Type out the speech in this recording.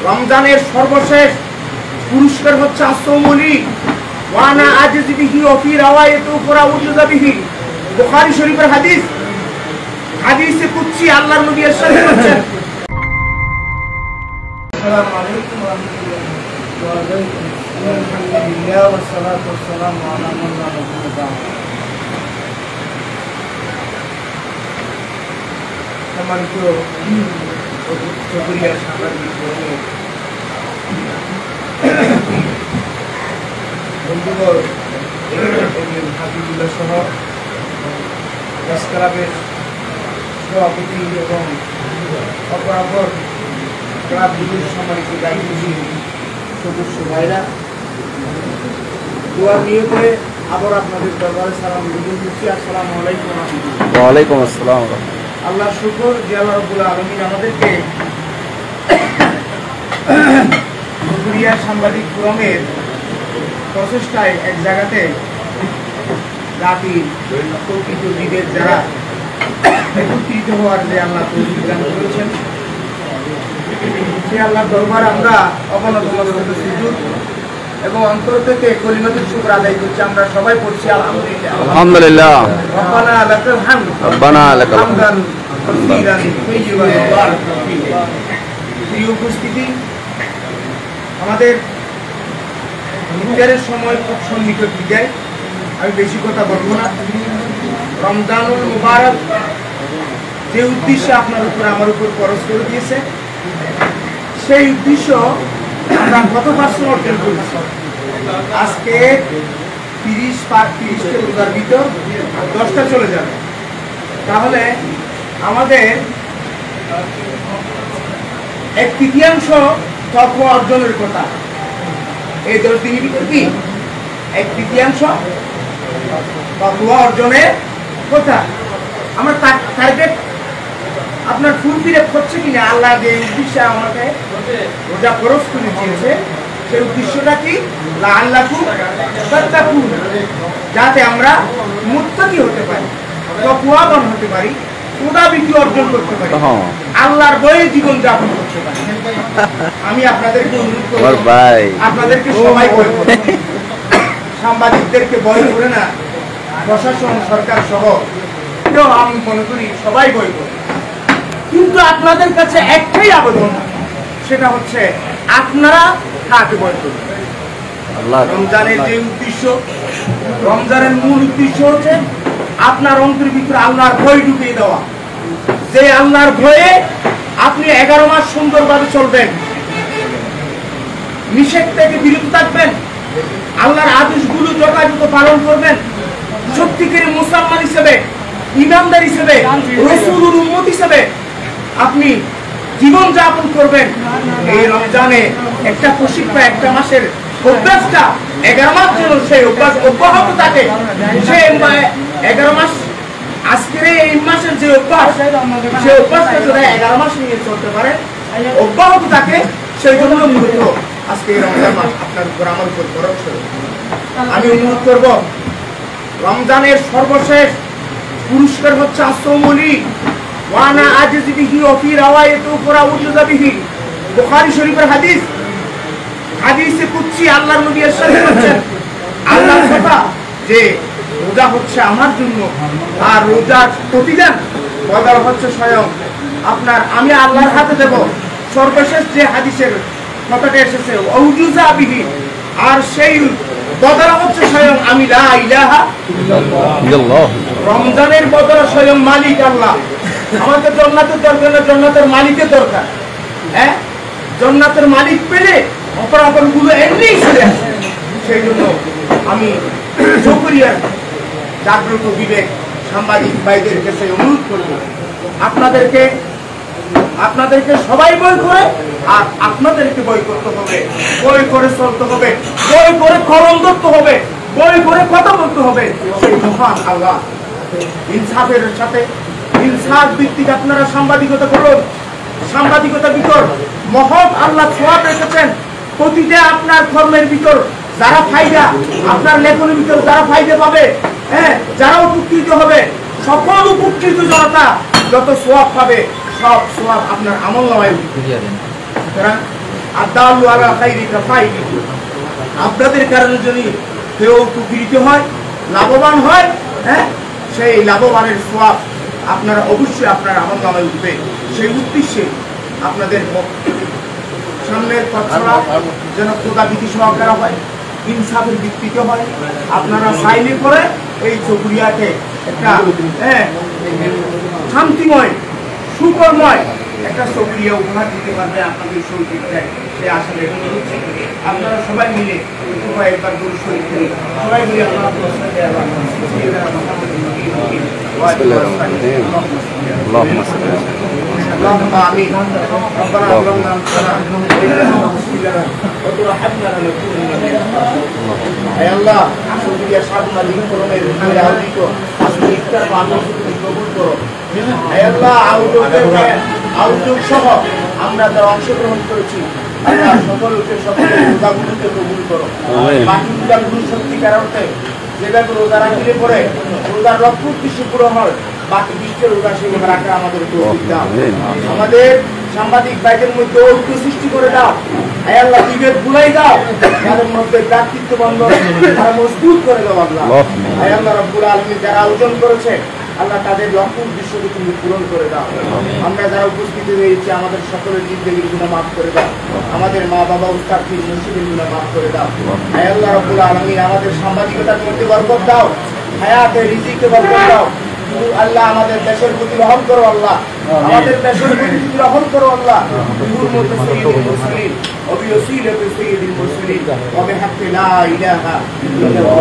রমজানের সর্বশেষ পুরস্কার হচ্ছে আসসাউমুলি ওয়ানা আজিজি বিহি ওয়া ফি রাওয়ায়াতু ফারাউজা বিহি। বুখারী শরীফের হাদিস, হাদিসে কুদসি আল্লাহর নবী ইরশাদ করেছেন। আসসালামু আলাইকুম ওয়া রাহমাতুল্লাহি ওয়া বারাকাতুহু। আলহামদুলিল্লাহ ওয়া সলাতু ওয়া সালামু আলা মান লা নাবিয়্যা বা'দ। সম্মানিত চৌধুরীয়া সাংবাদিক বন্ধুগণ, হাবিবুল্লাহ সহ প্রেস ক্লাবের সভাপতি এবং অপরাপর ক্লাবগুলির সম্মানিত দায়িত্বশীল সদস্য ভাইরা, দোয়ার নিয়তে আবার আপনাদের দরবারে সালাম গ্রহণ করছি। আসসালামু আলাইকুম ওয়া রাহমাতুল্লাহ। ওয়া আলাইকুম আসসালাম। আল্লাহ শুকর যে আল্লাহ রাব্বুল আলামিন আমাদেরকে চৌধুরীয়া সাংবাদিক ফোরামের প্রচেষ্টায় এক জায়গাতে জাতি প্রকৃত বিবেক যারা একত্রিত হওয়ার যে আল্লাহ তৌফিক দান করেছেন, সে আল্লাহর দরবারে আমরা অবনত সুজুদ এবং অন্তর থেকে কলিমাতুল শুকর আদায় করছি। আমরা সবাই পড়ছি আলহামদুলিল্লাহ। আলহামদুলিল্লাহ। রব্বানা লাকাল হামদ। রব্বানা লাকাল হামদান কাসীরান তাইয়িবান মুবারাকান ফীহি। প্রিয় উপস্থিতি, আমাদের ইফতারের সময় খুব সন্নিকট বিদায়। আমি বেশি কথা বলবো না। রমজানুল মুবারক যে উদ্দেশ্যে আপনার উপর আমার উপর খরচ করে দিয়েছে, সেই উদ্দেশ্য আমরা কত পার্সেন্ট অর্জন করেছি? আজকে 30 রোজার ভিতর 10টা চলে যাবে। তাহলে আমাদের 1/3 তাকওয়া অর্জনের কথা। এই 10 দিনের ভিতর কি 1/3 তাকওয়া অর্জনের কথা। আমরা টার্গেট আপনার ফুলফিল হচ্ছে কিনা? আল্লাহ যে উদ্দেশ্যে আমাকে রোজা ফরজ করে দিয়েছে, সেই উদ্দেশ্যটা কি? লাআল্লাকুম তাত্তাকুন, যাতে আমরা মুত্তাকি হতে পারি, তাকওয়াবান হতে পারি, খোদাবীতি অর্জন করতে পারি, আল্লাহর ভয়ে জীবন যাপন করতে পারি। আমি আপনাদেরকে অনুরোধ করব, আপনাদেরকে সবাই ভয় করে, সাংবাদিকদেরকে ভয় করে না, প্রশাসন সরকার সহ কেউ, আমি মনে করি সবাই ভয় করে। কিন্তু আপনাদের কাছে একটাই আবেদন, সেটা হচ্ছে আপনারা কাকে ভয় করবেন? রমজানের যে উদ্দেশ্য, রমজানের মূল উদ্দেশ্য হচ্ছে আপনার অন্তরের ভিতরে আল্লাহর ভয় ঢুকিয়ে দেওয়া। যে আল্লাহর ভয়ে আপনি 11 মাস সুন্দরভাবে চলবেন, নিষেধ থেকে বিরত থাকবেন, আল্লাহর আদেশগুলো যথাযথ পালন করবেন, সত্যিকারের মুসলমান হিসেবে, ইমানদার হিসেবে, রাসূলের উম্মত হিসেবে আপনি জীবন যাপন করবেন। এই রমজানে একটা প্রশিক্ষণ, একটা মাসের অভ্যাসটা 11 মাস যেন সেই অভ্যাস অব্যাহত থাকে। সে 11 মাস, আজকের এই মাসের যে অভ্যাস, সেই অভ্যাসটা যদি 11 মাস নিয়ে চলতে পারে, অব্যাহত থাকে, সেই জন্য মূলত আজকে এই রমজান মাস আপনার উপর আমার উপর খরচ হলো। আমি অনুরোধ করব, রমজানের সর্বশেষ পুরস্কার হচ্ছে আসসাউমুলি ওয়ানা আজিজি বিহি ওয়া ফি রাওয়ায়াতু ফারাউজা বিহি। বুখারী শরীফের হাদিস, হাদিসে কুদসি আল্লাহর নবী ইরশাদ করেছেন, আল্লাহর কথা যে রোজা হচ্ছে আমার জন্য, আর রোজার প্রতিদান বদল হচ্ছে স্বয়ং আপনার, আমি আল্লাহর হাতে দেব। সর্বশেষ যে হাদিসের কথাটা এসেছে ওয়াউজুজা বিহি, আর সেই বদল হচ্ছে স্বয়ং আমি, লা ইলাহা ইল্লাল্লাহ। রমজানের বদল স্বয়ং মালিক আল্লাহ। আমাদের জান্নাতের দরকার না, জান্নাতের মালিকের দরকার। হ্যাঁ, জান্নাতের মালিক পেলে অপরাধ গুলো এমনিই চলে আসে। সেই জন্য আমি চৌধুরীয়ার জাগ্রত বিবেক সাংবাদিক ভাইদের কাছে অনুরোধ করব, আপনাদেরকে সবাই বই করে, আর আপনাদেরকে বই করতে হবে, বই করে চলতে হবে, বই করে কলম ধরতে হবে, বই করে কথা বলতে হবে। সেই মহান আল্লাহ ইনসাফের সাথে, ইনসাফ ভিত্তিক আপনারা সাংবাদিকতা করুন। সাংবাদিকতা ভিতর মহৎ আল্লাহ সওয়াব রেখেছেন। প্রতিটা আপনার কর্মের ভিতর যারা ফায়দা, আপনার লেখনের ভিতর যারা ফায়দা পাবে, হ্যাঁ, যারা উপকৃত হবে, সকল উপকৃত জনতা যত সওয়াব পাবে, সব সওয়াব আপনার আমলনামায় উঠবে। সুতরাং আদাল্লু আলা খাইরি কাফাইলিহি। আপনাদের কারণে যদি কেউ উপকৃত হয়, লাভবান হয়, হ্যাঁ, সেই লাভবানের সওয়াব আপনারা অবশ্যই আপনার আমলনামায় উঠবে। সেই উদ্দেশ্যে আপনাদের সামনের পথ চলা যেন খোদা ভীতি সহকারে হয়, ইনসাফের ভিত্তিতে হয়। আপনারা সাইনে করে এই চকুরিয়াকে একটা শান্তিময় সুকরময় একটা চকুরিয়া উপহার দিতে পারবে আপনাদের শরীরটায়, সে আশা রেখে হচ্ছে। আপনারা সবাই মিলে একবার গরু শরীর করি, সবাই মিলে আল্লাহ اللهم صل على اللهم آمين ربنا ظلمنا أنفسنا وإن لم تغفر لنا وترحمنا لنكونن من الخاسرين। হে আল্লাহ, শুকরিয়া সাধনা লিখনের রূপে আয়োজিত আজকে ইফতার মাহফিল তুমি কবুল করো। হে আল্লাহ, আয়োজক সহ আমরা যারা অংশগ্রহণ করেছি, আল্লাহ সকলকে সকলের রোজাগুলোকে কবুল করো। বাকি রোজাগুলো সত্যিকার অর্থে যেভাবে রোজা রাখলে পরে রোজার লক্ষ্য উদ্দেশ্য পুরো হয়, বাকি বিশ্বের রোজা সেভাবে রাখা আমাদের তৌফিক দাও। আমাদের সাংবাদিক ভাইদের মধ্যে ঐক্য সৃষ্টি করে দাও। হে আল্লাহ, বিভেদ ভুলাই দাও, তাদের মধ্যে ব্যক্তিত্ব বন্ধন তারা মজবুত করে দাও। আল্লাহ, হে আল্লাহ রাব্বুল আলামিন, যারা আয়োজন করেছে আল্লাহ তাদের লক্ষ্য উদ্দেশ্যকে তুমি পূরণ করে দাও। আমরা যারা উপস্থিত হয়েছি আমাদের সকলের জিন্দেগির গুনাহ মাফ করে দাও। আমাদের মা বাবা উস্তাদ পীর মুর্শিদের গুনাহ মাফ করে দাও। হে আল্লাহ রাব্বুল আলামিন, আমাদের সাংবাদিকতার মধ্যে বরকত দাও, হায়াতে রিজিকে বরকত দাও। আল্লাহ, আমাদের দেশের প্রতি রহম করো। আল্লাহ, আমাদের দেশের প্রতি রহম করো। আল্লাহ, হুরমতে সাইয়্যিদুল মুরসালিন ওয়া বিওসিলাতি সাইয়্যিদুল মুরসালিন ওয়া বিহাক্কি লা ইলাহা ইল্লাল্লাহ।